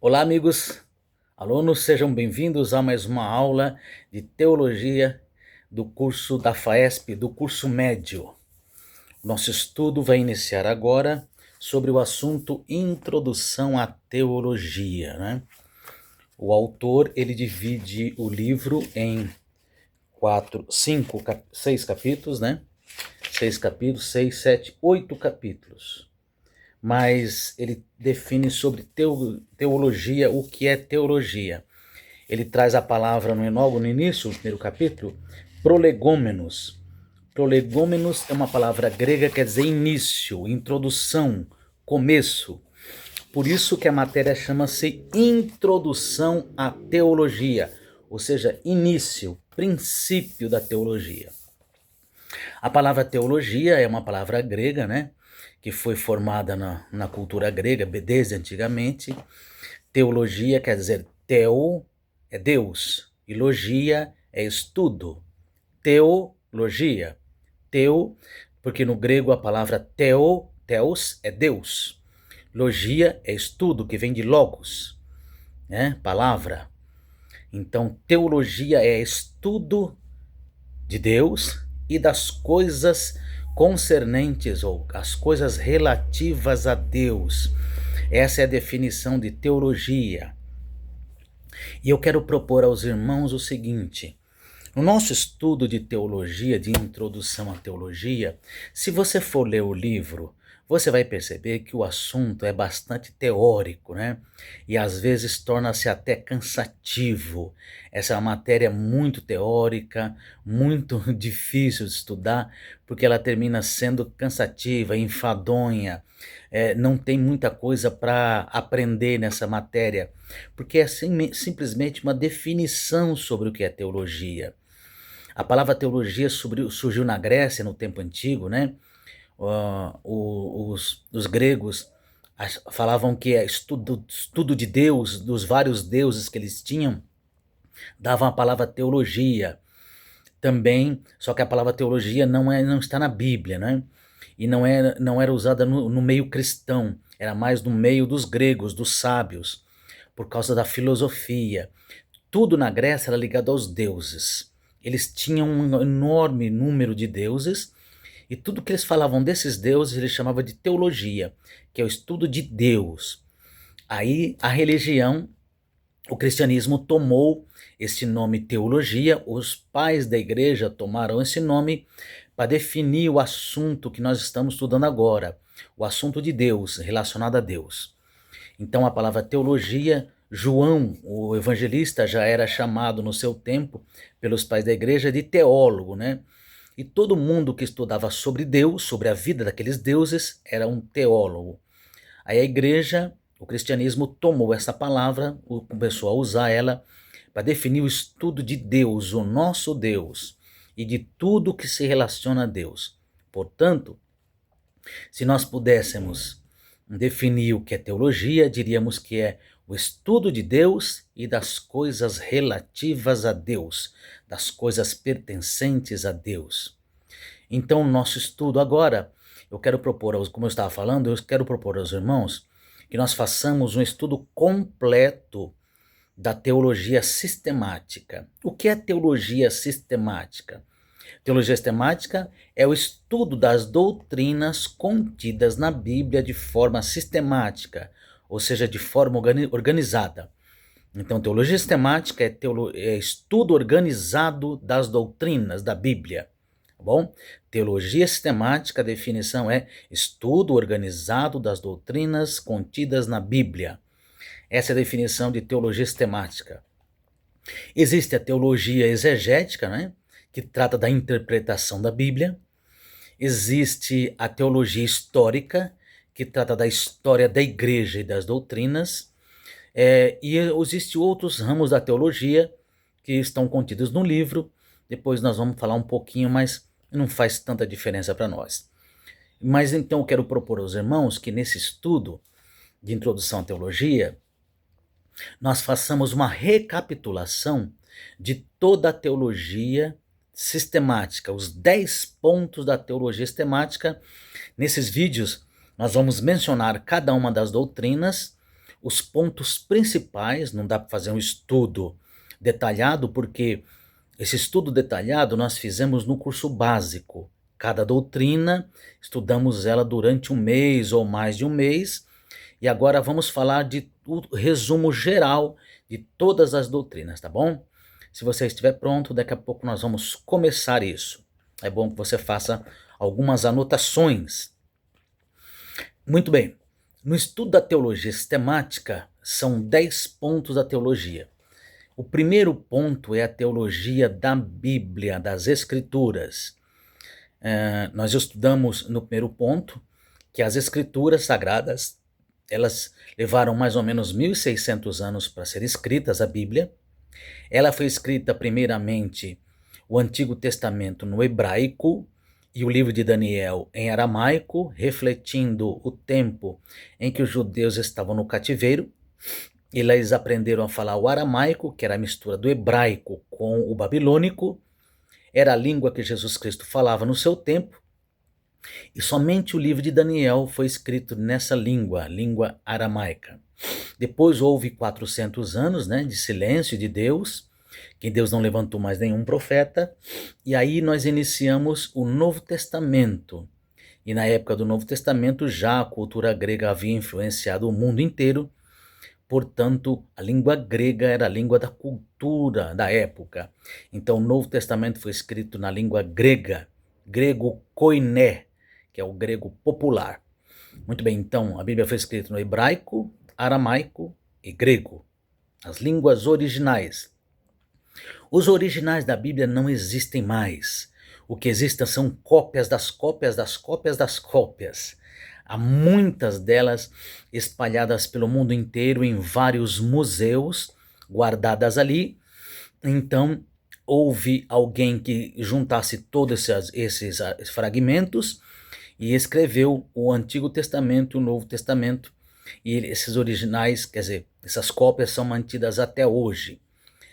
Olá, amigos, alunos, sejam bem-vindos a mais uma aula de teologia do curso da FAESP, do curso médio. Nosso estudo vai iniciar agora sobre o assunto Introdução à Teologia, né? O autor, ele divide o livro em seis capítulos, né? 6 capítulos, 6, 7, 8 capítulos. Mas ele define sobre teologia, o que é teologia. Ele traz a palavra logo no início, no primeiro capítulo, prolegômenos. Prolegômenos é uma palavra grega que quer dizer início, introdução, começo. Por isso que a matéria chama-se Introdução à Teologia, ou seja, início, princípio da teologia. A palavra teologia é uma palavra grega, né? Que foi formada na cultura grega desde antigamente. Teologia quer dizer teo é Deus e logia é estudo. Teologia. Teo, porque no grego a palavra theos é Deus. Logia é estudo, que vem de logos, né? Palavra. Então, teologia é estudo de Deus e das coisas concernentes ou as coisas relativas a Deus. Essa é a definição de teologia. E eu quero propor aos irmãos o seguinte: no nosso estudo de teologia, de introdução à teologia, se você for ler o livro, você vai perceber que o assunto é bastante teórico, né? E às vezes torna-se até cansativo. Essa é uma matéria muito teórica, muito difícil de estudar, porque ela termina sendo cansativa, enfadonha. Não tem muita coisa para aprender nessa matéria, porque é simplesmente uma definição sobre o que é teologia. A palavra teologia surgiu na Grécia no tempo antigo, né? Os gregos falavam que é estudo de Deus, dos vários deuses que eles tinham, davam a palavra teologia. Também, só que a palavra teologia não está na Bíblia, né? E não era usada no meio cristão, era mais no meio dos gregos, dos sábios, por causa da filosofia. Tudo na Grécia era ligado aos deuses. Eles tinham um enorme número de deuses, e tudo que eles falavam desses deuses eles chamavam de teologia, que é o estudo de Deus. Aí a religião, o cristianismo tomou esse nome teologia, os pais da igreja tomaram esse nome para definir o assunto que nós estamos estudando agora, o assunto de Deus, relacionado a Deus. Então a palavra teologia, João, o evangelista, já era chamado no seu tempo pelos pais da igreja de teólogo, né? E todo mundo que estudava sobre Deus, sobre a vida daqueles deuses, era um teólogo. Aí a igreja, o cristianismo, tomou essa palavra, começou a usar ela para definir o estudo de Deus, o nosso Deus, e de tudo que se relaciona a Deus. Portanto, se nós pudéssemos definir o que é teologia, diríamos que é o estudo de Deus e das coisas relativas a Deus, das coisas pertencentes a Deus. Então, nosso estudo agora, como eu estava falando, eu quero propor aos irmãos que nós façamos um estudo completo da teologia sistemática. O que é teologia sistemática? Teologia sistemática é o estudo das doutrinas contidas na Bíblia de forma sistemática, ou seja, de forma organizada. Então, teologia sistemática é estudo organizado das doutrinas da Bíblia. Tá bom? Teologia sistemática, a definição é estudo organizado das doutrinas contidas na Bíblia. Essa é a definição de teologia sistemática. Existe a teologia exegética, né, que trata da interpretação da Bíblia. Existe a teologia histórica, que trata da história da igreja e das doutrinas. E existem outros ramos da teologia que estão contidos no livro. Depois nós vamos falar um pouquinho, mas não faz tanta diferença para nós. Mas então eu quero propor aos irmãos que nesse estudo de introdução à teologia, nós façamos uma recapitulação de toda a teologia sistemática, os 10 pontos da teologia sistemática. Nesses vídeos, nós vamos mencionar cada uma das doutrinas, os pontos principais. Não dá para fazer um estudo detalhado, porque esse estudo detalhado nós fizemos no curso básico. Cada doutrina, estudamos ela durante um mês ou mais de um mês, e agora vamos falar de o resumo geral de todas as doutrinas, tá bom? Se você estiver pronto, daqui a pouco nós vamos começar isso. É bom que você faça algumas anotações. Muito bem. No estudo da teologia sistemática, são 10 pontos da teologia. O primeiro ponto é a teologia da Bíblia, das Escrituras. Nós estudamos no primeiro ponto que as Escrituras sagradas, elas levaram mais ou menos 1.600 anos para ser escritas, a Bíblia. Ela foi escrita primeiramente, o Antigo Testamento no hebraico e o livro de Daniel em aramaico, refletindo o tempo em que os judeus estavam no cativeiro. E lá eles aprenderam a falar o aramaico, que era a mistura do hebraico com o babilônico. Era a língua que Jesus Cristo falava no seu tempo. E somente o livro de Daniel foi escrito nessa língua aramaica. Depois houve 400 anos, de silêncio de Deus, que Deus não levantou mais nenhum profeta, e aí nós iniciamos o Novo Testamento. E na época do Novo Testamento já a cultura grega havia influenciado o mundo inteiro, portanto a língua grega era a língua da cultura da época. Então o Novo Testamento foi escrito na língua grega, grego koiné, que é o grego popular. Muito bem, então a Bíblia foi escrita no hebraico, aramaico e grego, as línguas originais. Os originais da Bíblia não existem mais. O que existem são cópias das cópias das cópias das cópias. Há muitas delas espalhadas pelo mundo inteiro em vários museus, guardadas ali. Então, houve alguém que juntasse todos esses fragmentos e escreveu o Antigo Testamento e o Novo Testamento. E esses originais, quer dizer, essas cópias são mantidas até hoje.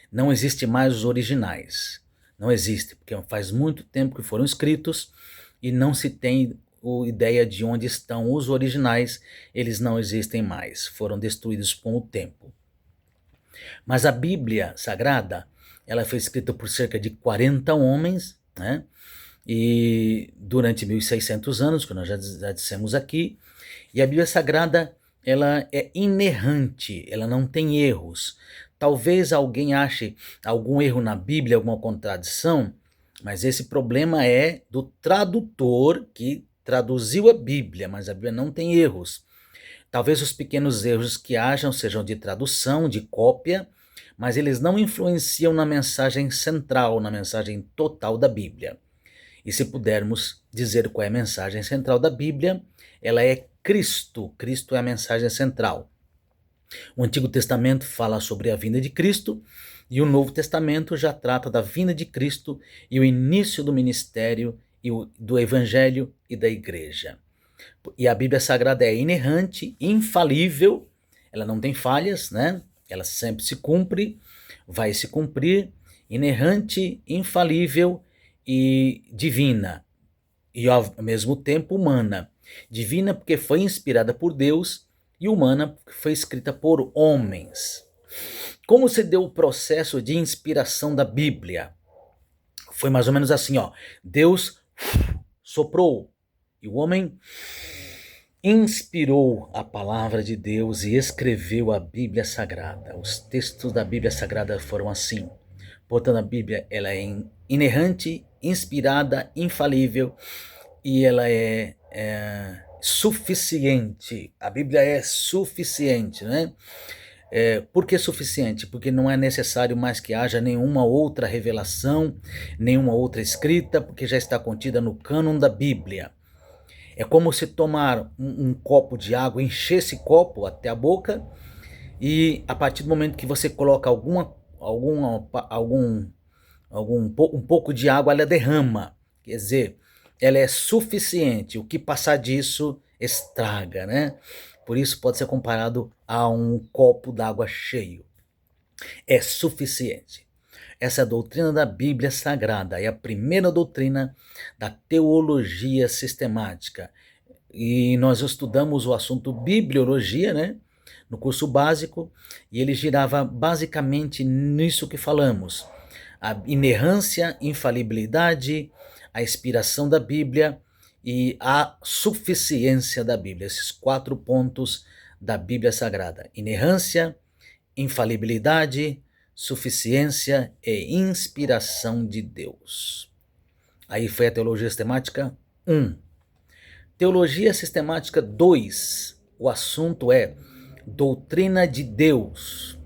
Não existe mais os originais. Não existe, porque faz muito tempo que foram escritos e não se tem ideia de onde estão os originais. Eles não existem mais, foram destruídos com o tempo. Mas a Bíblia Sagrada, ela foi escrita por cerca de 40 homens, e durante 1.600 anos, que nós já dissemos aqui, e a Bíblia Sagrada, ela é inerrante, ela não tem erros. Talvez alguém ache algum erro na Bíblia, alguma contradição, mas esse problema é do tradutor que traduziu a Bíblia, mas a Bíblia não tem erros. Talvez os pequenos erros que hajam sejam de tradução, de cópia, mas eles não influenciam na mensagem central, na mensagem total da Bíblia. E se pudermos dizer qual é a mensagem central da Bíblia, ela é Cristo. Cristo é a mensagem central. O Antigo Testamento fala sobre a vinda de Cristo e o Novo Testamento já trata da vinda de Cristo e o início do ministério e do Evangelho e da Igreja. E a Bíblia Sagrada é inerrante, infalível, ela não tem falhas, Ela sempre se cumpre, vai se cumprir, inerrante, infalível e divina, e ao mesmo tempo humana. Divina porque foi inspirada por Deus, e humana porque foi escrita por homens. Como se deu o processo de inspiração da Bíblia? Foi mais ou menos assim, Deus soprou, e o homem inspirou a palavra de Deus e escreveu a Bíblia Sagrada. Os textos da Bíblia Sagrada foram assim. Portanto, a Bíblia ela é inerrante, inspirada, infalível, e ela é suficiente. A Bíblia é suficiente, por que suficiente? Porque não é necessário mais que haja nenhuma outra revelação, nenhuma outra escrita, porque já está contida no cânon da Bíblia. É como se tomar um copo de água, encher esse copo até a boca, e a partir do momento que você coloca um pouco de água, ela derrama. Quer dizer, ela é suficiente. O que passar disso estraga, Por isso pode ser comparado a um copo d'água cheio. É suficiente. Essa é a doutrina da Bíblia Sagrada, é a primeira doutrina da teologia sistemática. E nós estudamos o assunto bibliologia, no curso básico, e ele girava basicamente nisso que falamos: a inerrância, infalibilidade, a inspiração da Bíblia e a suficiência da Bíblia. Esses 4 pontos da Bíblia Sagrada: inerrância, infalibilidade, suficiência e inspiração de Deus. Aí foi a teologia sistemática 1. Teologia sistemática 2. O assunto é doutrina de Deus,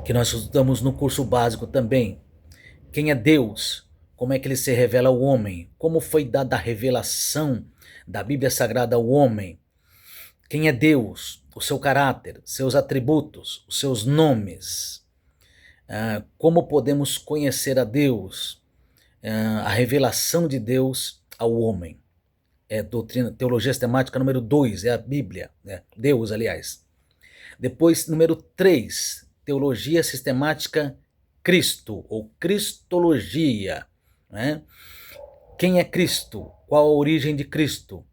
que nós estudamos no curso básico também. Quem é Deus? Como é que ele se revela ao homem? Como foi dada a revelação da Bíblia Sagrada ao homem? Quem é Deus? O seu caráter, seus atributos, os seus nomes. Como podemos conhecer a Deus? A revelação de Deus ao homem. É teologia sistemática número 2, é a Bíblia, Deus, aliás. Depois, número 3, teologia sistemática Cristo, ou cristologia. Né? Quem é Cristo? Qual a origem de Cristo?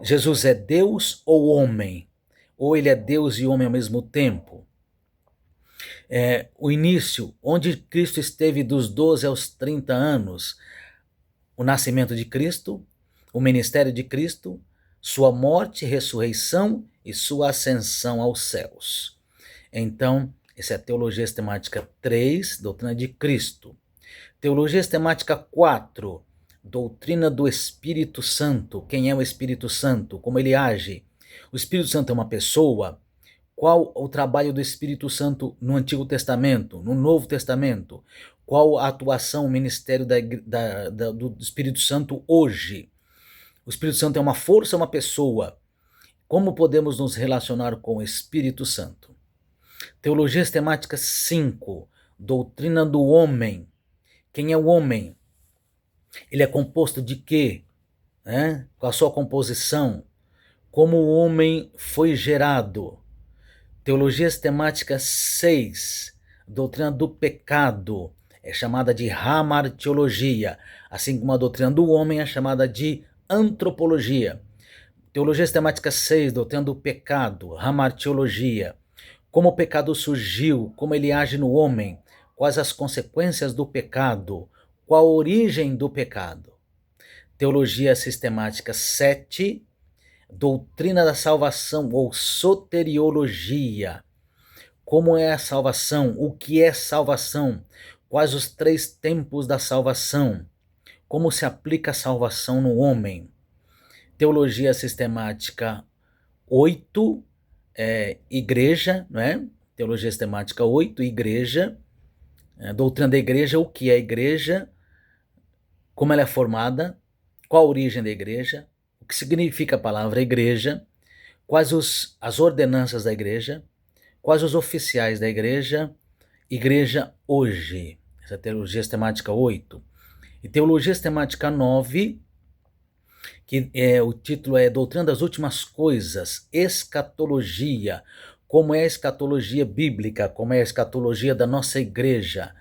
Jesus é Deus ou homem? Ou ele é Deus e homem ao mesmo tempo? O início, onde Cristo esteve dos 12 aos 30 anos, o nascimento de Cristo, o ministério de Cristo, sua morte, ressurreição e sua ascensão aos céus. Então, essa é a teologia sistemática 3, doutrina de Cristo. Teologia sistemática 4, doutrina do Espírito Santo. Quem é o Espírito Santo? Como ele age? O Espírito Santo é uma pessoa? Qual o trabalho do Espírito Santo no Antigo Testamento, no Novo Testamento? Qual a atuação, o ministério do Espírito Santo hoje? O Espírito Santo é uma força, uma pessoa? Como podemos nos relacionar com o Espírito Santo? Teologia sistemática 5, doutrina do homem. Quem é o homem? Ele é composto de quê? Qual a sua composição? Como o homem foi gerado? Teologia sistemática 6, doutrina do pecado. É chamada de hamartiologia, assim como a doutrina do homem é chamada de antropologia. Teologia sistemática 6, doutrina do pecado, hamartiologia. Como o pecado surgiu, como ele age no homem, quais as consequências do pecado, qual a origem do pecado. Teologia sistemática 7, doutrina da salvação ou soteriologia. Como é a salvação? O que é salvação? Quais os 3 tempos da salvação? Como se aplica a salvação no homem? Teologia sistemática 8, igreja, não é? Teologia sistemática 8, igreja. Doutrina da igreja, o que é a igreja? Como ela é formada? Qual a origem da igreja? O que significa a palavra igreja? Quais as ordenanças da igreja? Quais os oficiais da igreja? Igreja hoje. Essa é a teologia sistemática 8. E teologia sistemática 9, que o título é Doutrina das Últimas Coisas, escatologia. Como é a escatologia bíblica? Como é a escatologia da nossa igreja?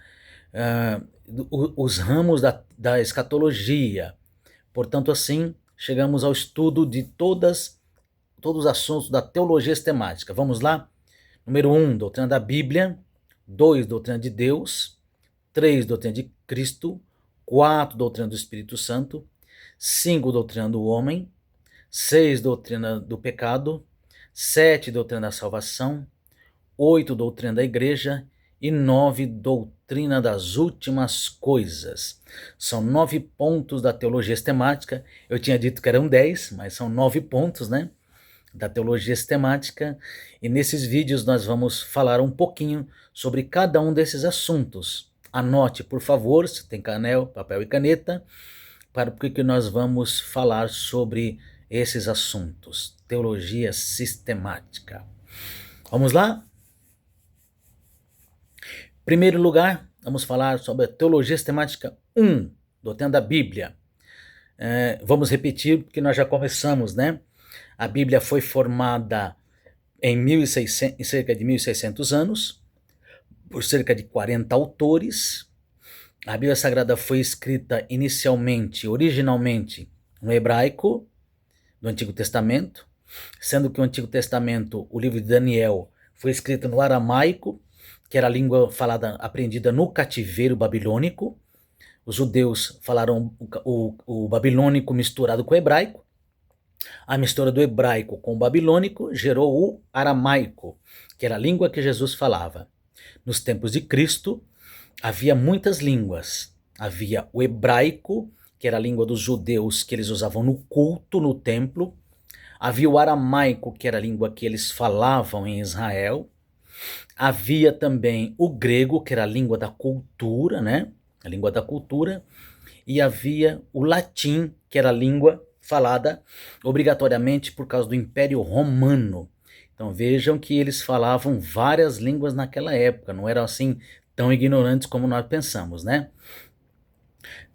Os ramos da escatologia. Portanto, assim, chegamos ao estudo de todos os assuntos da teologia sistemática. Vamos lá? Número 1, doutrina da Bíblia. 2, doutrina de Deus. 3, doutrina de Cristo. 4, doutrina do Espírito Santo. 5, doutrina do homem. 6, doutrina do pecado. 7, doutrina da salvação. 8, doutrina da igreja. E 9, doutrina das últimas coisas. São 9 pontos da teologia sistemática. Eu tinha dito que eram 10, mas são 9 pontos, né? Da teologia sistemática. E nesses vídeos nós vamos falar um pouquinho sobre cada um desses assuntos. Anote, por favor, se tem papel e caneta, para porque nós vamos falar sobre esses assuntos. Teologia sistemática. Vamos lá? Em primeiro lugar, vamos falar sobre a teologia sistemática 1, doutrina da Bíblia. Vamos repetir, porque nós já começamos, né? A Bíblia foi formada em cerca de 1.600 anos, por cerca de 40 autores. A Bíblia Sagrada foi escrita originalmente, no hebraico, do Antigo Testamento. sendo que o Antigo Testamento, o livro de Daniel, foi escrito no aramaico, que era a língua falada, aprendida no cativeiro babilônico. Os judeus falaram o babilônico misturado com o hebraico. A mistura do hebraico com o babilônico gerou o aramaico, que era a língua que Jesus falava. Nos tempos de Cristo, havia muitas línguas. Havia o hebraico, que era a língua dos judeus que eles usavam no culto, no templo. Havia o aramaico, que era a língua que eles falavam em Israel. Havia também o grego, que era a língua da cultura, né? A língua da cultura. E havia o latim, que era a língua falada obrigatoriamente por causa do Império Romano. Então vejam que eles falavam várias línguas naquela época, não eram assim tão ignorantes como nós pensamos, né?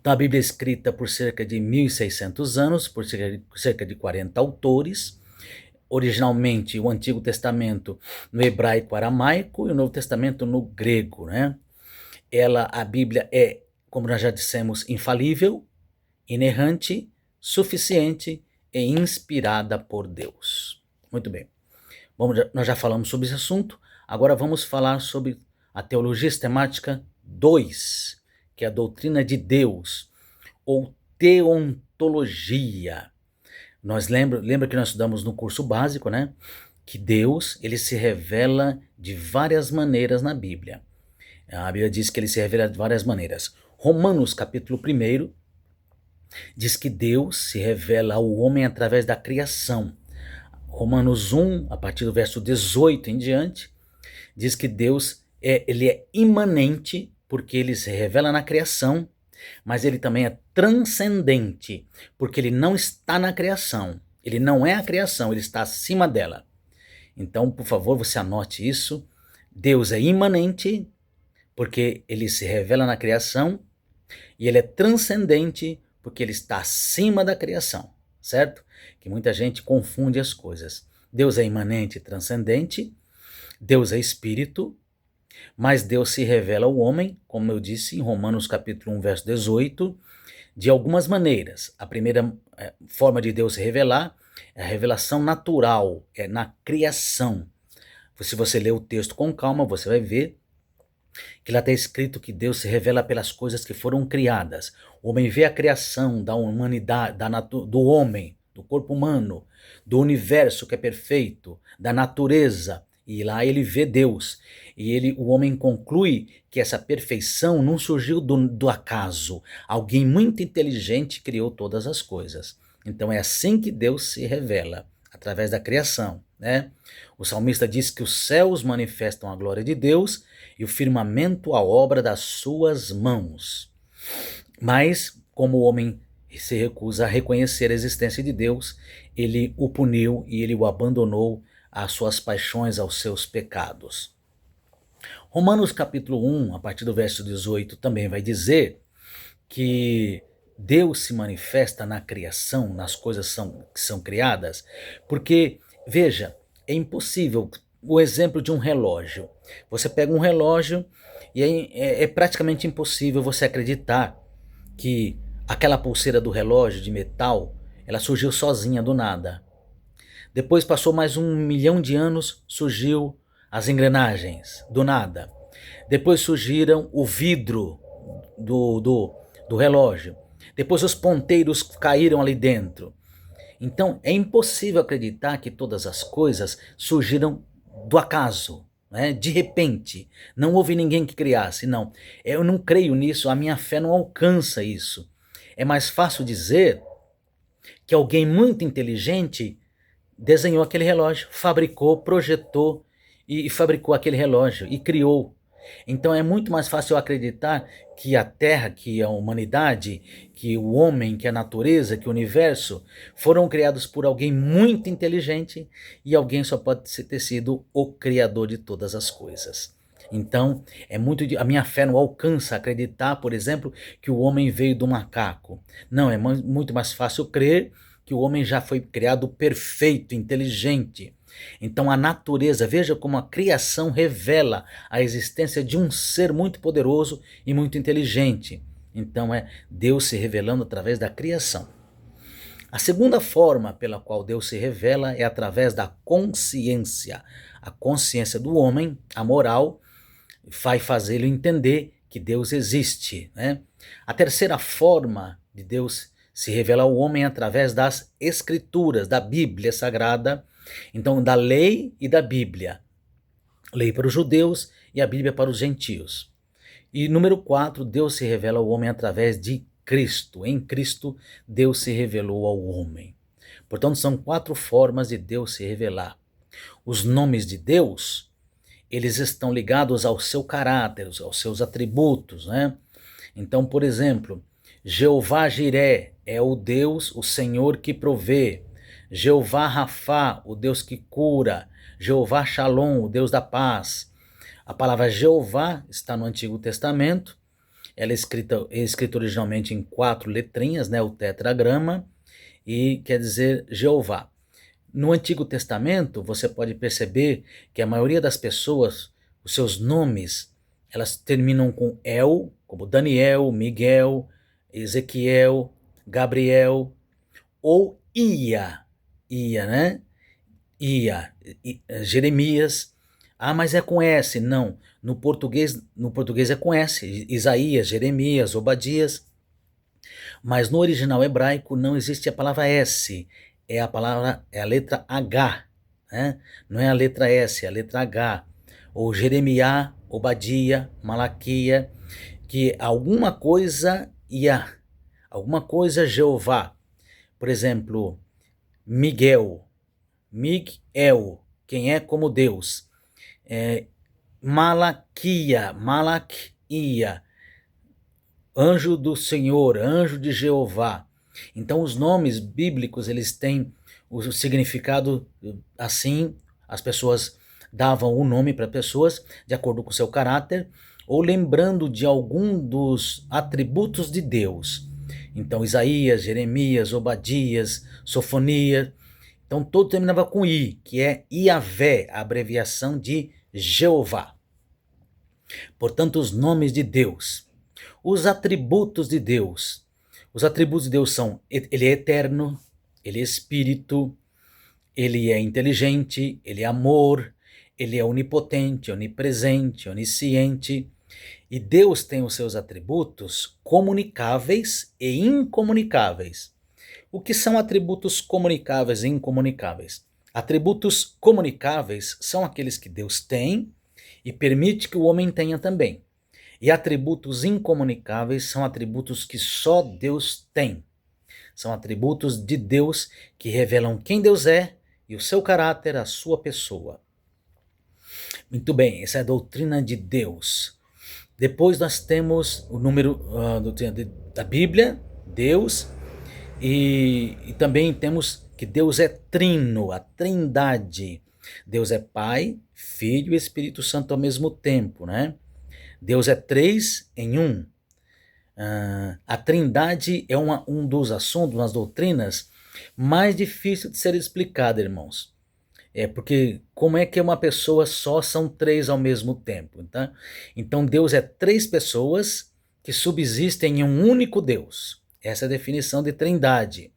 Então a Bíblia é escrita por cerca de 1.600 anos, por cerca de 40 autores. Originalmente o Antigo Testamento no hebraico aramaico e o Novo Testamento no grego, né? A Bíblia é, como nós já dissemos, infalível, inerrante, suficiente e inspirada por Deus. Muito bem. Nós já falamos sobre esse assunto, agora vamos falar sobre a teologia sistemática 2, que é a doutrina de Deus, ou teontologia. Lembra que nós estudamos no curso básico, né? Que Deus, ele se revela de várias maneiras na Bíblia. A Bíblia diz que ele se revela de várias maneiras. Romanos, capítulo 1, diz que Deus se revela ao homem através da criação. Romanos 1, a partir do verso 18 em diante, diz que Deus ele é imanente, porque ele se revela na criação, mas ele também é transcendente, porque ele não está na criação. Ele não é a criação, ele está acima dela. Então, por favor, você anote isso. Deus é imanente, porque ele se revela na criação, e ele é transcendente, porque ele está acima da criação, certo? Que muita gente confunde as coisas. Deus é imanente e transcendente, Deus é espírito, mas Deus se revela ao homem, como eu disse em Romanos capítulo 1, verso 18, de algumas maneiras. A primeira forma de Deus se revelar é a revelação natural, é na criação. Se você ler o texto com calma, você vai ver que lá está escrito que Deus se revela pelas coisas que foram criadas. O homem vê a criação da humanidade, do homem, do corpo humano, do universo que é perfeito, da natureza, e lá ele vê Deus. E o homem conclui que essa perfeição não surgiu do acaso. Alguém muito inteligente criou todas as coisas. Então é assim que Deus se revela, através da criação, né? O salmista diz que os céus manifestam a glória de Deus e o firmamento a obra das suas mãos. Mas, como o homem se recusa a reconhecer a existência de Deus, ele o puniu e ele o abandonou às suas paixões, aos seus pecados. Romanos capítulo 1, a partir do verso 18, também vai dizer que Deus se manifesta na criação, nas coisas que são criadas, porque, veja, é impossível. O exemplo de um relógio. Você pega um relógio e é praticamente impossível você acreditar que aquela pulseira do relógio de metal, ela surgiu sozinha do nada. Depois passou mais 1 milhão de anos, surgiu as engrenagens, do nada. Depois surgiram o vidro do relógio. Depois os ponteiros caíram ali dentro. Então é impossível acreditar que todas as coisas surgiram do acaso, né? De repente. Não houve ninguém que criasse, não. Eu não creio nisso, a minha fé não alcança isso. É mais fácil dizer que alguém muito inteligente desenhou aquele relógio, fabricou, projetou e fabricou aquele relógio e criou. Então é muito mais fácil acreditar que a Terra, que a humanidade, que o homem, que a natureza, que o universo foram criados por alguém muito inteligente e alguém só pode ter sido o criador de todas as coisas. Então, a minha fé não alcança acreditar, por exemplo, que o homem veio do macaco. Não, é muito mais fácil crer que o homem já foi criado perfeito, inteligente. Então a natureza, veja como a criação revela a existência de um ser muito poderoso e muito inteligente. Então é Deus se revelando através da criação. A segunda forma pela qual Deus se revela é através da consciência. A consciência do homem, a moral, vai fazê-lo entender que Deus existe, né? A terceira forma de Deus se revelar ao homem é através das escrituras, da Bíblia Sagrada, então da lei e da Bíblia. Lei para os judeus e a Bíblia para os gentios. E número 4, Deus se revela ao homem através de Cristo. Em Cristo, Deus se revelou ao homem. Portanto, são 4 formas de Deus se revelar. Os nomes de Deus, eles estão ligados ao seu caráter, aos seus atributos, né? Então, por exemplo, Jeová Jiré é o Deus, o Senhor que provê. Jeová Rafá, o Deus que cura. Jeová Shalom, o Deus da paz. A palavra Jeová está no Antigo Testamento. Ela é escrita originalmente em 4 letrinhas, né, o tetragrama, e quer dizer Jeová. No Antigo Testamento, você pode perceber que a maioria das pessoas, os seus nomes, elas terminam com El, como Daniel, Miguel, Ezequiel, Gabriel, ou né? Jeremias. Ah, mas é com S. Não, no português é com S. Isaías, Jeremias, Obadias. Mas no original hebraico não existe a palavra S. É a letra H, né? Não é a letra S, é a letra H. Ou Jeremias, Obadia, Malaquia, que alguma coisa Jeová. Por exemplo, Miguel, quem é como Deus. Malaquia, anjo do Senhor, anjo de Jeová. Então os nomes bíblicos, eles têm o significado assim, as pessoas davam o nome para pessoas de acordo com o seu caráter ou lembrando de algum dos atributos de Deus. Então Isaías, Jeremias, Obadias, Sofonias, então todo terminava com I, que é Iavé, a abreviação de Jeová. Portanto, os nomes de Deus. Os atributos de Deus. Os atributos de Deus são: ele é eterno, ele é espírito, ele é inteligente, ele é amor, ele é onipotente, onipresente, onisciente. E Deus tem os seus atributos comunicáveis e incomunicáveis. O que são atributos comunicáveis e incomunicáveis? Atributos comunicáveis são aqueles que Deus tem e permite que o homem tenha também. E atributos incomunicáveis são atributos que só Deus tem. São atributos de Deus que revelam quem Deus é e o seu caráter, a sua pessoa. Muito bem, essa é a doutrina de Deus. Depois nós temos o número da Bíblia, Deus, e também temos que Deus é trino, a trindade. Deus é Pai, Filho e Espírito Santo ao mesmo tempo, né? Deus é 3 em 1. A trindade é um dos assuntos, nas doutrinas, mais difícil de ser explicado, irmãos. Porque como é que uma pessoa só são 3 ao mesmo tempo? Tá? Então Deus é 3 pessoas que subsistem em um único Deus. Essa é a definição de trindade.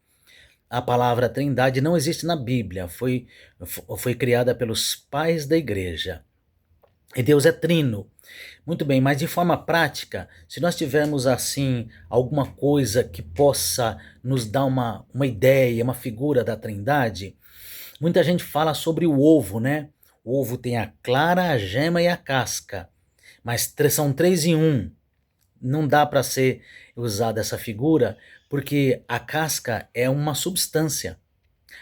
A palavra trindade não existe na Bíblia, foi criada pelos pais da igreja. E Deus é trino. Muito bem, mas de forma prática, se nós tivermos assim alguma coisa que possa nos dar uma ideia, uma figura da trindade, muita gente fala sobre o ovo, né? O ovo tem a clara, a gema e a casca, mas são 3 em 1. Não dá para ser usada essa figura, porque a casca é uma substância.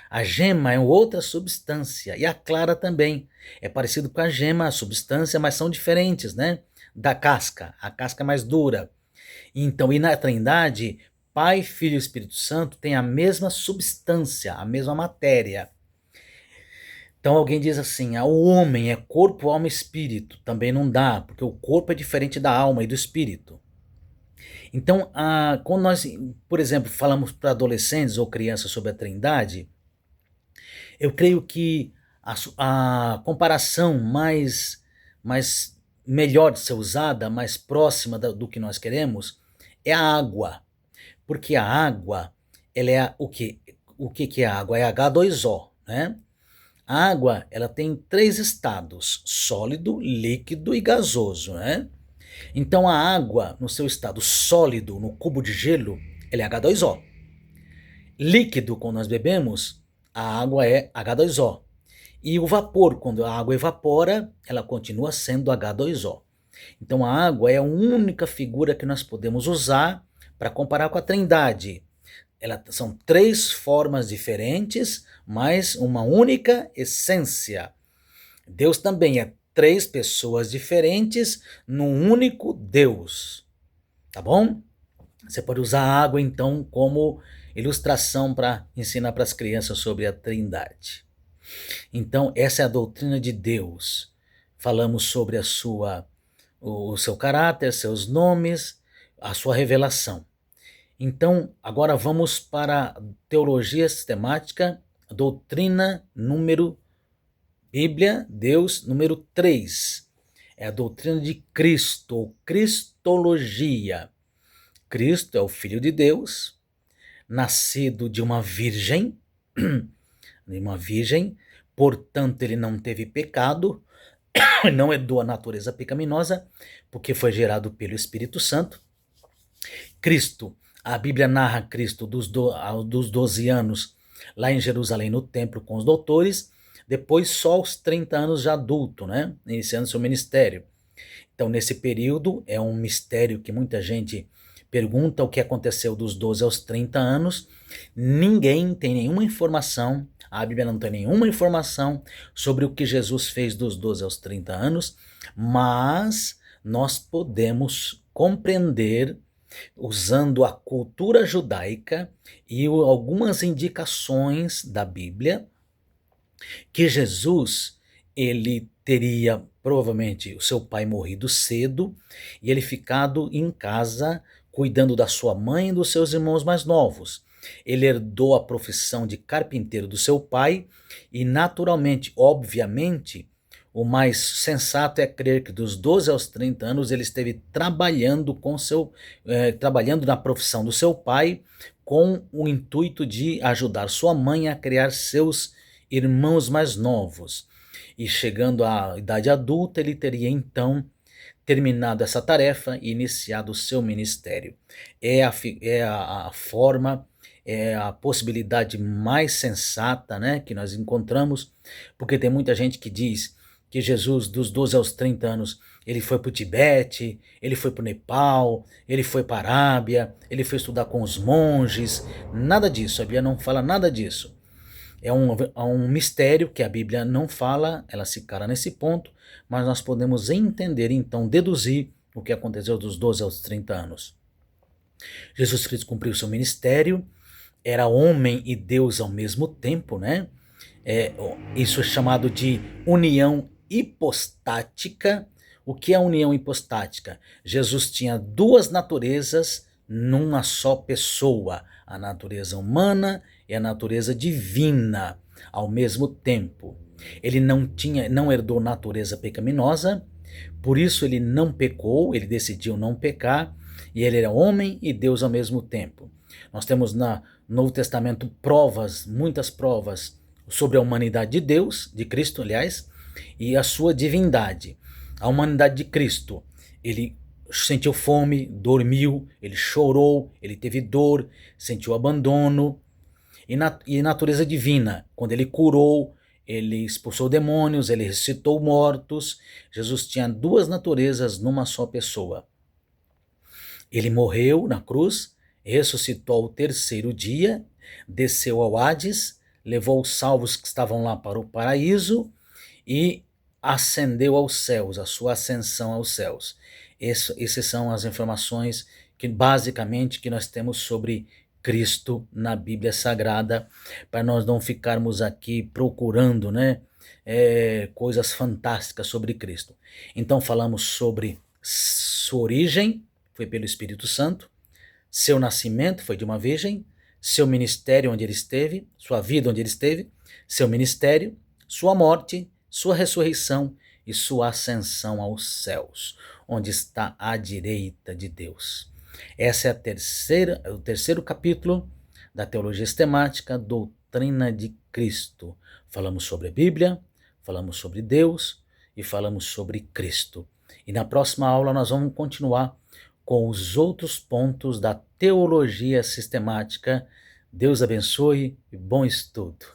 A gema é outra substância e a clara também. É parecido com a gema, a substância, mas são diferentes, né? Da casca. A casca é mais dura. Então, e na Trindade, Pai, Filho e Espírito Santo têm a mesma substância, a mesma matéria. Então alguém diz assim, o homem é corpo, alma e espírito. Também não dá, porque o corpo é diferente da alma e do espírito. Então, quando nós, por exemplo, falamos para adolescentes ou crianças sobre a Trindade, eu creio que a comparação mais melhor de ser usada, mais próxima do que nós queremos, é a água. Porque a água, ela é o quê? o que é água? É H2O, né? A água, ela tem 3 estados: sólido, líquido e gasoso, né? Então a água, no seu estado sólido, no cubo de gelo, ela é H2O. Líquido, quando nós bebemos, a água é H2O. E o vapor, quando a água evapora, ela continua sendo H2O. Então a água é a única figura que nós podemos usar para comparar com a Trindade. São 3 formas diferentes, mas uma única essência. Deus também é 3 pessoas diferentes num único Deus. Tá bom? Você pode usar a água, então, como ilustração para ensinar para as crianças sobre a Trindade. Então, essa é a doutrina de Deus. Falamos sobre o seu caráter, seus nomes, a sua revelação. Então, agora vamos para a teologia sistemática, doutrina número Bíblia, Deus, número 3. É a doutrina de Cristo, ou Cristologia. Cristo é o Filho de Deus, nascido de uma virgem, portanto ele não teve pecado, não herdou a natureza pecaminosa, porque foi gerado pelo Espírito Santo. Cristo, a Bíblia narra Cristo dos 12 anos lá em Jerusalém no templo com os doutores, depois só aos 30 anos já adulto, né, iniciando seu ministério. Então nesse período é um mistério que muita gente pergunta o que aconteceu dos 12 aos 30 anos. Ninguém tem nenhuma informação, a Bíblia não tem nenhuma informação sobre o que Jesus fez dos 12 aos 30 anos, mas nós podemos compreender, usando a cultura judaica e algumas indicações da Bíblia, que Jesus, ele teria provavelmente o seu pai morrido cedo e ele ficado em casa cuidando da sua mãe e dos seus irmãos mais novos. Ele herdou a profissão de carpinteiro do seu pai e, naturalmente, obviamente, o mais sensato é crer que dos 12 aos 30 anos ele esteve trabalhando trabalhando na profissão do seu pai, com o intuito de ajudar sua mãe a criar seus irmãos mais novos. E chegando à idade adulta, ele teria então terminado essa tarefa e iniciado o seu ministério. É a forma, é a possibilidade mais sensata, né, que nós encontramos, porque tem muita gente que diz que Jesus, dos 12 aos 30 anos, ele foi para o Tibete, ele foi para o Nepal, ele foi para a Arábia, ele foi estudar com os monges. Nada disso, a Bíblia não fala nada disso. É um mistério que a Bíblia não fala, ela se cala nesse ponto, mas nós podemos entender, então, deduzir o que aconteceu dos 12 aos 30 anos. Jesus Cristo cumpriu seu ministério, era homem e Deus ao mesmo tempo, né? Isso é chamado de união hipostática. O que é a união hipostática? Jesus tinha 2 naturezas numa só pessoa, a natureza humana e a natureza divina ao mesmo tempo. Ele não herdou natureza pecaminosa, por isso ele não pecou, ele decidiu não pecar, e ele era homem e Deus ao mesmo tempo. Nós temos no Novo Testamento muitas provas sobre a humanidade de Deus, de Cristo, aliás, e a sua divindade. A humanidade de Cristo, ele sentiu fome, dormiu, ele chorou, ele teve dor, sentiu abandono. E natureza divina, quando ele curou, ele expulsou demônios, ele ressuscitou mortos. Jesus tinha 2 naturezas numa só pessoa. Ele morreu na cruz, ressuscitou ao 3º dia, desceu ao Hades, levou os salvos que estavam lá para o paraíso e ascendeu aos céus, a sua ascensão aos céus. Essas são as informações que basicamente que nós temos sobre Cristo na Bíblia Sagrada, para nós não ficarmos aqui procurando, né, coisas fantásticas sobre Cristo. Então falamos sobre sua origem, foi pelo Espírito Santo, seu nascimento foi de uma virgem, seu ministério onde ele esteve, sua vida onde ele esteve, seu ministério, sua morte, sua ressurreição e sua ascensão aos céus, onde está à direita de Deus. Essa é o terceiro capítulo da teologia sistemática, doutrina de Cristo. Falamos sobre a Bíblia, falamos sobre Deus e falamos sobre Cristo. E na próxima aula nós vamos continuar com os outros pontos da teologia sistemática. Deus abençoe e bom estudo.